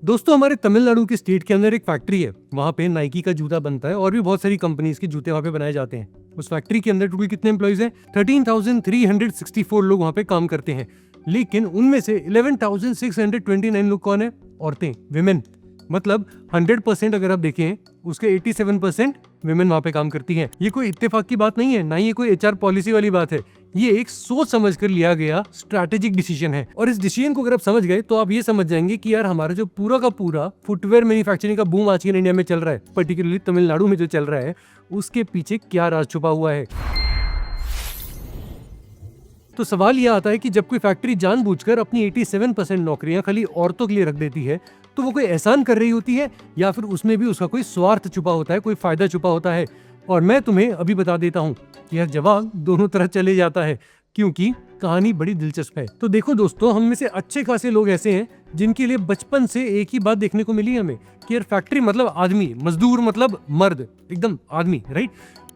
दोस्तों हमारे तमिलनाडु के स्टेट के अंदर एक फैक्ट्री है। वहाँ पे नाइकी का जूता बनता है और भी बहुत सारी कंपनीज के जूते वहाँ पे बनाए जाते हैं। उस फैक्ट्री के अंदर टोटल कितने एम्प्लॉइज हैं? 13,364 लोग वहाँ पे काम करते हैं। लेकिन उनमें से 11,629 लोग कौन है? औरतें, विमेन। मतलब 100% अगर आप देखें उसके 87% विमेन वहाँ पे काम करती हैं। ये कोई इत्तेफाक की बात नहीं है, ना ये कोई एचआर पॉलिसी वाली बात है। ये एक सोच समझ कर लिया गया स्ट्रैटेजिक डिसीजन है। और इस डिसीजन को अगर आप समझ गए तो आप ये समझ जाएंगे कि यार हमारा जो पूरा का पूरा फुटवेयर मैन्युफैक्चरिंग का बूम आज के इंडिया में चल रहा है, पर्टिकुलरली तमिलनाडु में जो चल रहा है, उसके पीछे क्या राज छुपा हुआ है। तो सवाल यह आता है कि जब कोई फैक्ट्री जानबूझकर अपनी 87% नौकरियां खाली औरतों के लिए रख देती है तो वो कोई एहसान कर रही होती है या फिर उसमें भी उसका कोई स्वार्थ छुपा होता है, कोई फायदा छुपा होता है। और मैं तुम्हें अभी बता देता हूँ कि यह जवाब दोनों तरह चले जाता है, क्योंकि कहानी बड़ी दिलचस्प है। तो देखो दोस्तों, हम में से अच्छे खासे लोग ऐसे हैं जिनके लिए बचपन से एक ही बात देखने को मिली हमें कि यार फैक्ट्री मतलब आदमी, मजदूर मतलब मर्द, एकदम आदमी, राइट।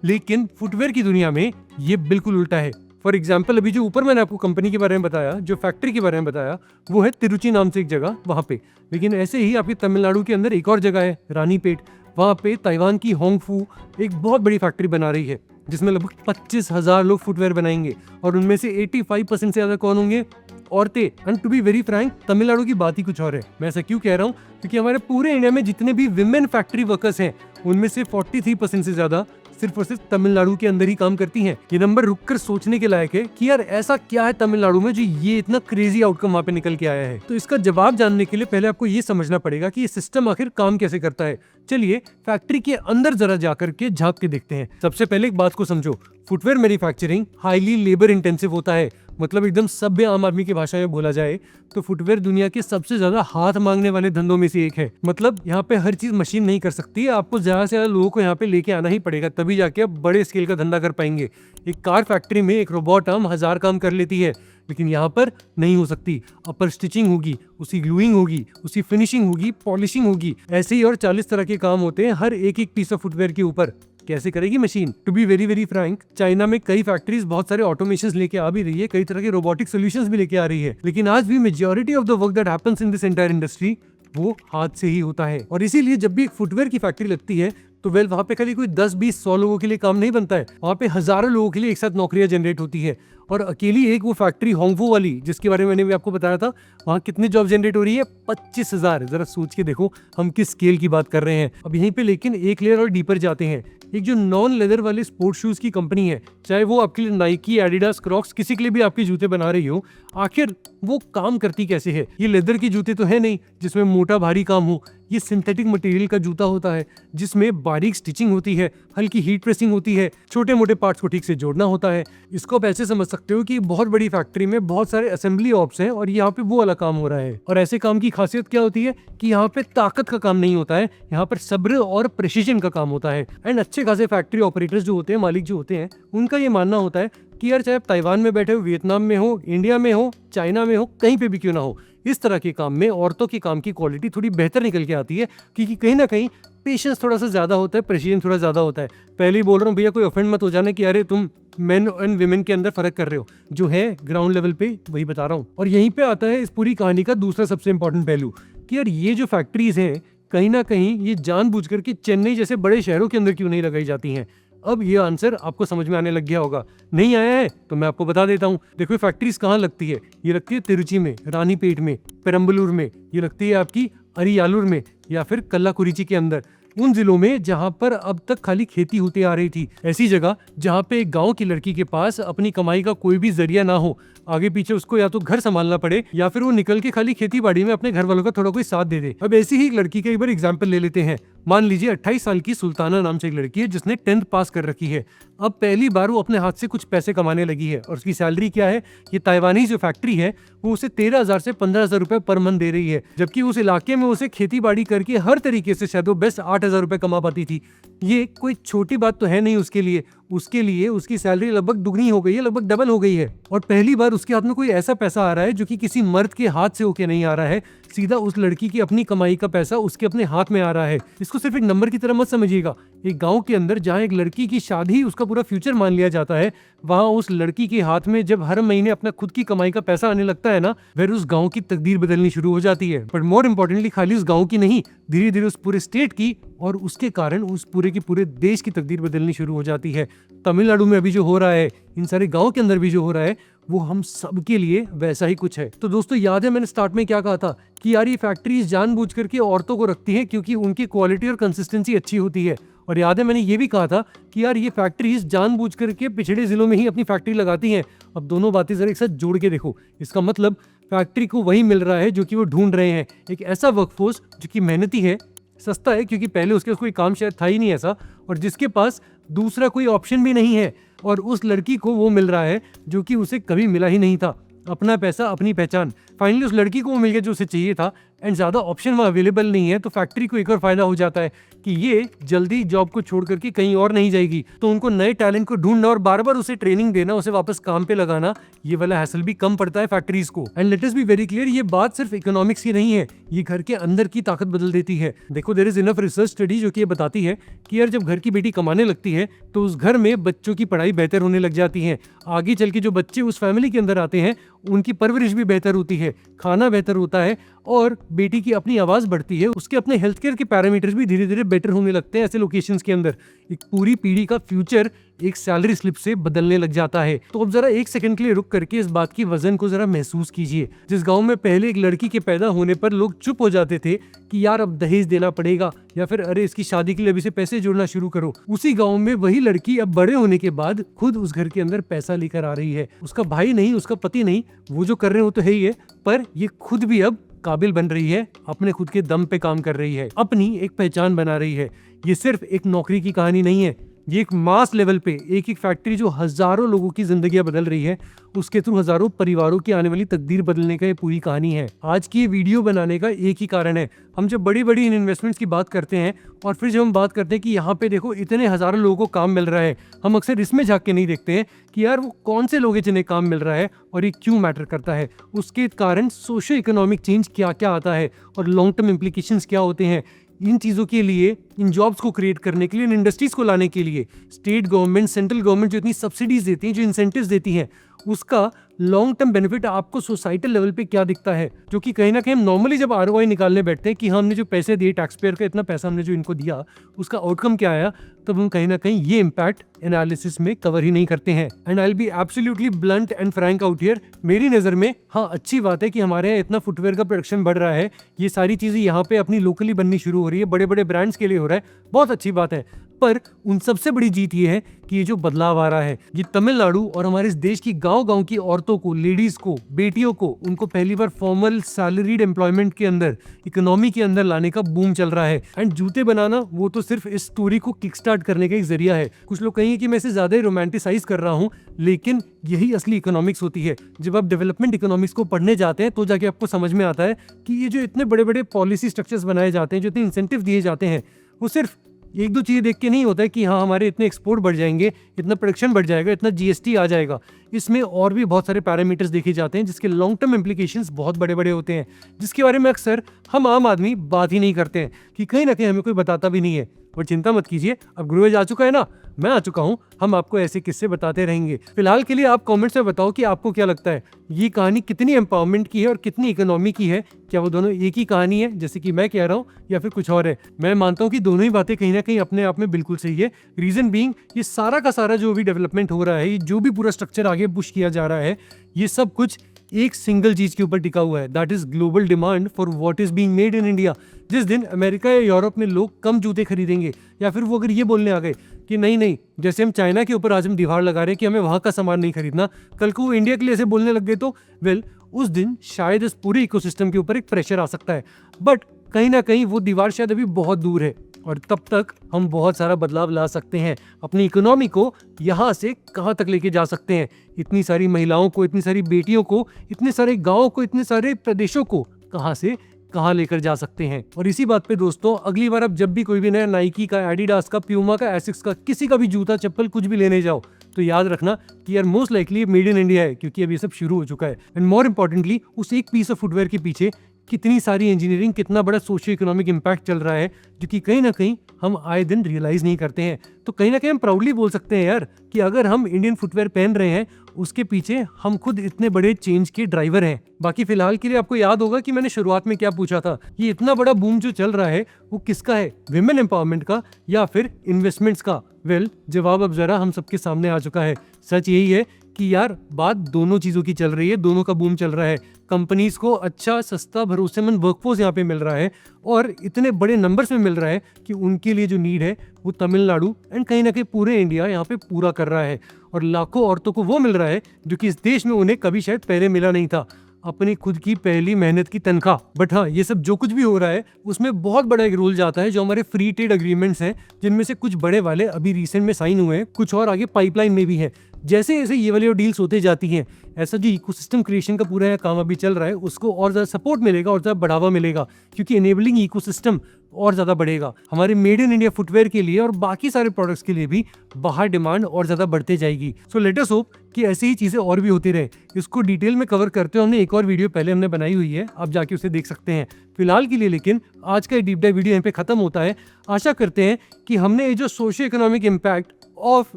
लेकिन फुटवेयर की दुनिया में ये बिल्कुल उल्टा है। फॉर एग्जाम्पल, अभी जो ऊपर मैंने आपको कंपनी के बारे में बताया, जो फैक्ट्री के बारे में बताया, वो है तिरुचि नाम से एक जगह वहाँ पे। लेकिन ऐसे ही आपकी तमिलनाडु के अंदर एक और जगह है, रानीपेट। वहाँ पे ताइवान की होंगफू एक बहुत बड़ी फैक्ट्री बना रही है जिसमें लगभग 25,000 लोग फुटवेयर बनाएंगे और उनमें से 85% से ज्यादा कौन होंगे? औरतें। And to be very frank, Tamil Nadu की बात ही कुछ और है। मैं ऐसा क्यों कह रहा हूँ? क्योंकि हमारे पूरे इंडिया में जितने भी विमेन फैक्ट्री वर्कर्स हैं उनमें से 43% से ज्यादा सिर्फ और सिर्फ तमिलनाडु के अंदर ही काम करती हैं। ये नंबर रुककर सोचने के लायक है कि यार ऐसा क्या है तमिलनाडु में जो ये इतना क्रेजी आउटकम वहाँ पे निकल के आया है। तो इसका जवाब जानने के लिए पहले आपको ये समझना पड़ेगा कि ये सिस्टम आखिर काम कैसे करता है। चलिए फैक्ट्री के अंदर जरा जाकर के झांक के देखते हैं। सबसे पहले एक बात को समझो, footwear manufacturing highly labour intensive होता है। मतलब एकदम सभ्य आम आदमी की भाषा में बोला जाए तो फुटवेयर दुनिया के सबसे ज्यादा हाथ मांगने वाले धंधों में से एक है। मतलब यहाँ पे हर चीज मशीन नहीं कर सकती, आपको ज्यादा से ज्यादा लोगों को यहाँ पे लेके आना ही पड़ेगा, तभी जाके आप बड़े स्केल का धंधा कर पाएंगे। एक कार फैक्ट्री में एक रोबोट आर्म 1000 काम कर लेती है, लेकिन यहाँ पर नहीं हो सकती। अपर स्टिचिंग होगी, उसी ग्लूइंग होगी, उसी फिनिशिंग होगी, पॉलिशिंग होगी, ऐसे ही और 40 तरह के काम होते हैं हर एक पीस ऑफ फुटवेयर के ऊपर। कैसे करेगी machine? To be very very frank, China में कई फैक्ट्रीज बहुत सारे ऑटोमेशन लेके आ भी रही है, कई तरह के रोबोटिक सॉल्यूशंस भी लेके आ रही है, लेकिन आज भी majority of the work that happens in this entire industry वो हाथ से ही होता है। और इसीलिए जब भी एक फुटवेयर की फैक्ट्री लगती है तो वहाँ पे खाली कोई 10, 20, 100 लोगों के लिए काम नहीं बनता है, वहाँ पे हजारों लोगों के लिए एक साथ नौकरियां जनरेट होती है। और अकेली एक वो फैक्ट्री होंगफू वाली जिसके बारे में मैंने भी आपको बताया था, वहाँ कितनी जॉब जनरेट हो रही है? 25,000। जरा सोच के देखो हम किस स्केल की बात कर रहे हैं। अब यहीं पे लेकिन एक लेयर और डीपर जाते हैं। एक जो नॉन लेदर वाले स्पोर्ट्स शूज की कंपनी है, चाहे वो आपके लिए नाइकी, एडिडास, क्रॉक्स, किसी के लिए भी आपके जूते बना रही हो, आखिर वो काम करती कैसे है? ये लेदर के जूते तो है नहीं जिसमें मोटा भारी काम हो। ये सिंथेटिक मटेरियल का जूता होता है जिसमें बारीक स्टिचिंग होती है, हल्की हीट प्रेसिंग होती है, छोटे मोटे पार्ट्स को ठीक से जोड़ना होता है। इसको आप ऐसे समझ सकते हो कि बहुत बड़ी फैक्ट्री में बहुत सारे असेंबली ऑप्स हैं और यहाँ पे वो वाला काम हो रहा है। और ऐसे काम की खासियत क्या होती है कि यहाँ पे ताकत का काम नहीं होता है, यहाँ पर सब्र और प्रिसीजन का काम होता है। एंड अच्छे खासे फैक्ट्री ऑपरेटर्स जो होते हैं, मालिक जो होते हैं, उनका ये मानना होता है कि यार चाहे आप ताइवान में बैठे हो, वियतनाम में हो, इंडिया में हो, चाइना में हो, कहीं पे भी क्यों ना हो, इस तरह के काम में औरतों की काम की क्वालिटी थोड़ी बेहतर निकल के आती है, क्योंकि कहीं ना कहीं पेशेंस थोड़ा सा ज्यादा होता है, प्रेसिजन थोड़ा ज्यादा होता है। पहले ही बोल रहा हूँ भैया, कोई ऑफेंड मत हो जाने कि अरे तुम मेन एंड विमेन के अंदर फर्क कर रहे हो। जो है ग्राउंड लेवल पे वही बता रहा हूँ। और यहीं पे आता है इस पूरी कहानी का दूसरा सबसे इंपॉर्टेंट पहलू कि यार ये जो फैक्ट्रीज हैं कहीं ना कहीं ये जानबूझकर कि चेन्नई जैसे बड़े शहरों के अंदर क्यों नहीं लगाई जाती हैं। अब ये आंसर आपको समझ में आने लग गया होगा। नहीं आया है तो मैं आपको बता देता हूँ। देखो फैक्ट्रीज कहाँ लगती है? ये लगती है तिरुचि में, रानीपेट में, पेरम्बलूर में, ये लगती है आपकी अरियालूर में या फिर कल्लाकुरिची के अंदर, उन जिलों में जहां पर अब तक खाली खेती होती आ रही थी। ऐसी जगह जहां पे एक गांव की लड़की के पास अपनी कमाई का कोई भी जरिया ना हो, आगे पीछे उसको या तो घर संभालना पड़े या फिर वो निकल के खाली खेती बाड़ी में अपने घर वालों का थोड़ा कोई साथ दे दे। अब ऐसी ही एक लड़की का एक बार एग्जाम्पल ले लेते हैं। मान लीजिए 28 साल की सुल्ताना नाम से एक लड़की है जिसने 10th पास कर रखी है। अब पहली बार वो अपने हाथ से कुछ पैसे कमाने लगी है और उसकी सैलरी क्या है? ये ताइवानी जो फैक्ट्री है वो उसे 13,000 से 15,000 रुपए पर मंथ दे रही है, जबकि उस इलाके में उसे खेती बाड़ी करके हर तरीके से शायद वो बेस्ट 8,000 रुपए कमा पाती थी। ये कोई छोटी बात तो है नहीं उसके लिए। उसकी सैलरी लगभग दुगनी हो गई है, लगभग डबल हो गई है। और पहली बार उसके हाथ में कोई ऐसा पैसा आ रहा है जो कि किसी मर्द के हाथ से होके नहीं आ रहा है, सीधा उस लड़की की अपनी कमाई का पैसा उसके अपने हाथ में आ रहा है। इसको सिर्फ एक नंबर की तरह मत समझिएगा, एक गांव के अंदर जहां एक लड़की की शादी उसका पूरा फ्यूचर मान लिया जाता है, वहां उस लड़की के हाथ में जब हर महीने अपना खुद की कमाई का पैसा आने लगता है ना, फिर उस गांव की तकदीर बदलनी शुरू हो जाती है। बट मोर इम्पोर्टेंटली खाली उस गांव की नहीं, धीरे धीरे उस पूरे स्टेट की और उसके कारण उस पूरे के पूरे देश की तकदीर बदलनी शुरू हो जाती है। तमिलनाडु में अभी जो हो रहा है, इन सारे गाँव के अंदर भी जो हो रहा है, वो हम सबके लिए वैसा ही कुछ है। तो दोस्तों याद है मैंने स्टार्ट में क्या कहा था कि यार ये फैक्ट्रीज जानबूझ करके औरतों को रखती हैं क्योंकि उनकी क्वालिटी और कंसिस्टेंसी अच्छी होती है। और याद है मैंने ये भी कहा था कि यार ये फैक्ट्रीज जानबूझ करके पिछड़े जिलों में ही अपनी फैक्ट्री लगाती हैं। अब दोनों बातें जरा एक साथ जोड़ के देखो, इसका मतलब फैक्ट्री को वही मिल रहा है जो कि वो ढूंढ रहे हैं, एक ऐसा वर्कफोर्स जो कि मेहनती है, सस्ता है क्योंकि पहले उसके कोई काम शायद था ही नहीं ऐसा, और जिसके पास दूसरा कोई ऑप्शन भी नहीं है। और उस लड़की को वो मिल रहा है जो कि उसे कभी मिला ही नहीं था, अपना पैसा अपनी पहचान। फाइनली उस लड़की को वो मिल गया जो उसे चाहिए था, एंड ज़्यादा ऑप्शन वहाँ अवेलेबल नहीं है, तो फैक्ट्री को एक और फायदा हो जाता है कि ये जल्दी जॉब को छोड़ करके कहीं और नहीं जाएगी। तो उनको नए टैलेंट को ढूंढना और बार बार उसे ट्रेनिंग देना, उसे वापस काम पे लगाना, ये वाला हैसल भी कम पड़ता है फैक्ट्रीज को। And let us be very clear, ये बात सिर्फ इकोनॉमिक्स की नहीं है, ये घर के अंदर की ताकत बदल देती है। देखो there is enough research study जो कि ये बताती है कि यार जब घर की बेटी कमाने लगती है तो उस घर में बच्चों की पढ़ाई बेहतर होने लग जाती है। आगे चल के जो बच्चे उस फैमिली के अंदर आते हैं उनकी परवरिश भी बेहतर होती है, खाना बेहतर होता है, और बेटी की अपनी आवाज बढ़ती है, उसके अपने हेल्थ केयर के पैरामीटर्स भी धीरे धीरे बेटर होने लगते हैं। ऐसे लोकेशंस के अंदर एक पूरी पीढ़ी का फ्यूचर एक सैलरी स्लिप से बदलने लग जाता है। तो अब जरा एक सेकंड के लिए रुक करके इस बात की वजन को जरा महसूस कीजिए। जिस गांव में पहले एक लड़की के पैदा होने पर लोग चुप हो जाते थे कि यार अब दहेज देना पड़ेगा, या फिर अरे इसकी शादी के लिए अभी से पैसे जोड़ना शुरू करो, उसी गांव में वही लड़की अब बड़े होने के बाद खुद उस घर के अंदर पैसा लेकर आ रही है। उसका भाई नहीं, उसका पति नहीं, वो जो कर रहे हो तो है ही है, पर ये खुद भी अब काबिल बन रही है, अपने खुद के दम पे काम कर रही है, अपनी एक पहचान बना रही है। ये सिर्फ एक नौकरी की कहानी नहीं है, ये एक मास लेवल पे एक एक फैक्ट्री जो हजारों लोगों की जिंदगियां बदल रही है, उसके थ्रू हजारों परिवारों की आने वाली तकदीर बदलने का ये पूरी कहानी है। आज की ये वीडियो बनाने का एक ही कारण है, हम जब बड़ी बड़ी इन्वेस्टमेंट्स की बात करते हैं और फिर जब हम बात करते हैं कि यहाँ पे देखो इतने हजारों लोगों को काम मिल रहा है, हम अक्सर इसमें झांक के नहीं देखते हैं कि यार वो कौन से लोग हैं जिन्हें काम मिल रहा है और ये क्यों मैटर करता है, उसके कारण सोशियो इकोनॉमिक चेंज क्या क्या आता है और लॉन्ग टर्म इम्प्लीकेशंस क्या होते हैं। इन चीज़ों के लिए, इन जॉब्स को क्रिएट करने के लिए, इन इंडस्ट्रीज को लाने के लिए स्टेट गवर्नमेंट, सेंट्रल गवर्नमेंट जो इतनी सब्सिडीज देती हैं, जो इंसेंटिव्स देती हैं, उसका लॉन्ग टर्म बेनिफिट आपको सोसाइटल लेवल पे क्या दिखता है, जो कि कहीं ना कहीं हम नॉर्मली जब आरओआई निकालने बैठते हैं कि हमने जो पैसे दिए टैक्स पेयर का, इतना पैसा हमने जो इनको दिया, उसका आउटकम क्या आया, तब हम कहीं ना कहीं ये इम्पैक्ट एनालिसिस में कवर ही नहीं करते हैं। And I will be absolutely blunt and Frank out here, मेरी नज़र में हाँ अच्छी बात है कि हमारे यहाँ इतना फुटवेयर का प्रोडक्शन बढ़ रहा है, ये सारी चीज़ें यहाँ पे अपनी लोकली बननी शुरू हो रही है, बड़े बड़े ब्रांड्स के लिए हो रहा है, बहुत अच्छी बात है। पर उन सबसे बड़ी जीत ये है कि ये जो बदलाव आ रहा है, ये तमिलनाडु और हमारे इस देश की गांव-गांव की औरतों को, लेडीज को, बेटियों को, उनको पहली बार फॉर्मल सैलरीड एम्प्लॉयमेंट के अंदर, इकोनॉमी के अंदर लाने का बूम चल रहा है। एंड जूते बनाना वो तो सिर्फ इस स्टोरी को किक स्टार्ट करने का एक जरिया है। कुछ लोग कहेंगे कि मैं इसे ज्यादा ही रोमांटिसाइज कर रहा हूँ, लेकिन यही असली इकोनॉमिक्स होती है। जब आप डेवलपमेंट इकोनॉमिक्स को पढ़ने जाते हैं तो जाके आपको समझ में आता है कि ये जो इतने बड़े बड़े पॉलिसी स्ट्रक्चर्स बनाए जाते हैं, जो इतने इंसेंटिव दिए जाते हैं, वो सिर्फ एक दो चीज़ें देख के नहीं होता है कि हाँ हमारे इतने एक्सपोर्ट बढ़ जाएंगे, इतना प्रोडक्शन बढ़ जाएगा, इतना जीएसटी आ जाएगा। इसमें और भी बहुत सारे पैरामीटर्स देखे जाते हैं जिसके लॉन्ग टर्म इम्प्लीकेशंस बहुत बड़े बड़े होते हैं, जिसके बारे में अक्सर हम आम आदमी बात ही नहीं करते हैं, कि कहीं ना कहीं हमें कोई बताता भी नहीं है। और चिंता मत कीजिए, अब गुरुवेज आ चुका है ना, मैं आ चुका हूँ, हम आपको ऐसे किस्से बताते रहेंगे। फिलहाल के लिए आप कमेंट्स में बताओ कि आपको क्या लगता है, ये कहानी कितनी एम्पावरमेंट की है और कितनी इकोनॉमी की है। क्या वो दोनों एक ही कहानी है जैसे कि मैं कह रहा हूँ, या फिर कुछ और है? मैं मानता हूँ कि दोनों ही बातें कहीं ना कहीं अपने आप में बिल्कुल सही है। रीजन बीइंग, ये सारा का सारा जो भी डेवलपमेंट हो रहा है, ये जो भी पूरा स्ट्रक्चर आगे पुश किया जा रहा है, ये सब कुछ एक सिंगल चीज के ऊपर टिका हुआ है, that is global demand for what is being made in India. जिस दिन अमेरिका या यूरोप में लोग कम जूते खरीदेंगे, या फिर वो अगर ये बोलने आ गए कि नहीं नहीं, जैसे हम चाइना के ऊपर आज हम दीवार लगा रहे हैं कि हमें वहां का सामान नहीं खरीदना, कल को वो इंडिया के लिए ऐसे बोलने लग गए तो वेल, उस दिन शायद इस पूरे इकोसिस्टम के ऊपर एक प्रेशर आ सकता है। बट कहीं ना कहीं वो दीवार शायद अभी बहुत दूर है, और तब तक हम बहुत सारा बदलाव ला सकते हैं, अपनी इकोनॉमी को यहाँ से कहाँ तक लेके जा सकते हैं। इतनी सारी महिलाओं को, इतनी सारी बेटियों को, इतने सारे गाँव को, इतने सारे प्रदेशों को कहाँ से कहाँ लेकर जा सकते हैं। और इसी बात पे दोस्तों, अगली बार अब जब भी कोई भी नया नाइकी का, एडिडास का, प्यूमा का, एसिक्स का, किसी का भी जूता चप्पल कुछ भी लेने जाओ, तो याद रखना कि यार most likely made in India है, क्योंकि अभी सब शुरू हो चुका है। एंड मोर इम्पोर्टेंटली, उस एक पीस ऑफ फुटवेयर के पीछे कितनी सारी इंजीनियरिंग, कितना बड़ा सोशियो इकोनॉमिक इम्पैक्ट चल रहा है, जो कि कहीं ना कहीं हम आए दिन रियलाइज नहीं करते हैं। तो कहीं ना कहीं हम प्राउडली बोल सकते हैं यार कि अगर हम इंडियन फुटवेयर पहन रहे हैं, उसके पीछे हम खुद इतने बड़े चेंज के ड्राइवर हैं। बाकी फिलहाल के लिए आपको याद होगा कि मैंने शुरुआत में क्या पूछा था, ये इतना बड़ा बूम जो चल रहा है वो किसका है, विमेन एम्पावरमेंट का या फिर इन्वेस्टमेंट्स का? वेल, जवाब अब जरा हम सबके सामने आ चुका है। सच यही है कि यार बात दोनों चीजों की चल रही है, दोनों का बूम चल रहा है। कंपनीज को अच्छा, सस्ता, भरोसेमंद वर्कफोर्स यहाँ पे मिल रहा है और इतने बड़े नंबर्स में मिल रहा है कि उनके लिए जो नीड है वो तमिलनाडु एंड कहीं ना कहीं पूरे इंडिया यहाँ पे पूरा कर रहा है। और लाखों औरतों को वो मिल रहा है जो कि इस देश में उन्हें कभी शायद पहले मिला नहीं था, अपनी खुद की पहली मेहनत की तनख्वाह। बट हाँ, ये सब जो कुछ भी हो रहा है उसमें बहुत बड़ा एक रोल जाता है जो हमारे फ्री ट्रेड अग्रीमेंट्स हैं, जिनमें से कुछ बड़े वाले अभी रिसेंट में साइन हुए हैं, कुछ और आगे पाइपलाइन में भी है। जैसे जैसे ये वाली डील्स होते जाती हैं, ऐसा जो इकोसिस्टम क्रिएशन का पूरा काम अभी चल रहा है उसको और ज्यादा सपोर्ट मिलेगा और ज्यादा बढ़ावा मिलेगा, क्योंकि एनेबलिंग इकोसिस्टम और ज्यादा बढ़ेगा हमारे मेड इन इंडिया फुटवेयर के लिए और बाकी सारे प्रोडक्ट्स के लिए भी बाहर डिमांड और ज्यादा बढ़ते जाएगी। सो लेट अस होप कि ऐसी ही चीजें और भी होती रहे। इसको डिटेल में कवर करते हुए हमने एक और वीडियो पहले हमने बनाई हुई है, आप जाके उसे देख सकते हैं। फिलहाल के लिए लेकिन आज का डीप डाइव वीडियो यहाँ पे खत्म होता है। आशा करते हैं कि हमने ये जो socio economic impact of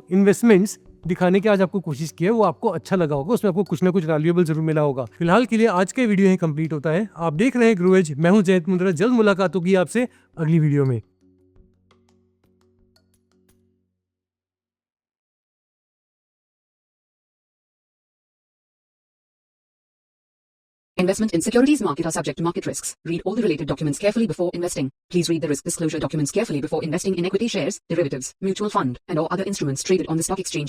investments दिखाने की आज आपको कोशिश की है वो आपको अच्छा लगा होगा, उसमें आपको कुछ ना कुछ वैल्यूएबल जरूर मिला होगा। फिलहाल के लिए आज का वीडियो यही कंप्लीट होता है। आप देख रहे हैं ग्रो एज, मैं हूं जयंत मुंद्रा। जल्द मुलाकात होगी आपसे अगली वीडियो में। Investment in securities market are subject to market risks. Read all the related documents carefully before investing. Please read the risk disclosure documents carefully before investing in equity shares, derivatives, mutual fund, and or other instruments traded on the stock exchanges.